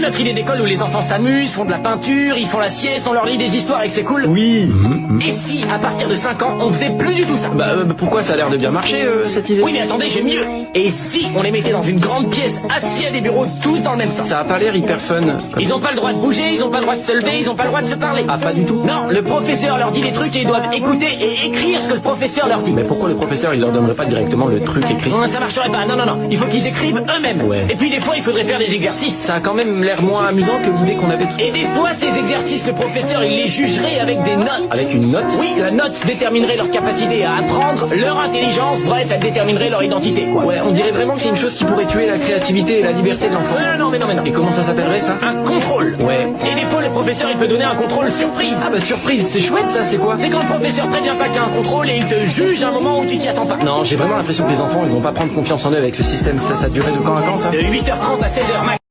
notre idée d'école où les enfants s'amusent, font de la peinture, ils font la sieste, on leur lit des histoires et que c'est cool? Oui. Et si, à partir de 5 ans, on faisait plus du tout ça? Pourquoi ça a l'air de bien marcher, cette idée? Oui, mais attendez, j'ai mieux. Et si on les mettait dans une grande pièce, assis à des bureaux, tous dans le même sens? Ça a pas l'air hyper fun. Ils ont pas le droit de bouger, ils ont pas le droit de se lever, ils ont pas le droit de se parler. Ah, pas du tout? Non, le professeur leur dit des trucs et ils doivent écouter et écrire ce que le professeur leur dit. Mais pourquoi le professeur, il leur donnerait pas directement le truc écrit? Ça marcherait pas, non, il faut qu'ils écrivent eux-mêmes. Ouais. Et puis des fois, il faudrait faire des exercices. Ça a quand même l'air moins amusant que l'idée qu'on avait. Et des fois, ces exercices, le professeur, il les jugerait avec des notes. Avec une note? Oui, la note déterminerait leur capacité à apprendre, leur intelligence, bref, elle déterminerait leur identité, quoi. Ouais, on dirait vraiment que c'est une chose qui pourrait tuer la créativité et la liberté de l'enfant. Non. Et comment ça s'appellerait, ça? Un contrôle. Ouais. Et des fois, le professeur, il peut donner un contrôle surprise. Ah surprise, c'est chouette ça, c'est quoi? C'est quand le professeur prévient pas qu'il y a un contrôle et il te juge à un moment où tu t'y attends pas. Non, j'ai vraiment l'impression que les enfants, ils vont pas prendre confiance en eux avec ce système. Ça durait de quand à quand, ça? De 8h30 à 16h max.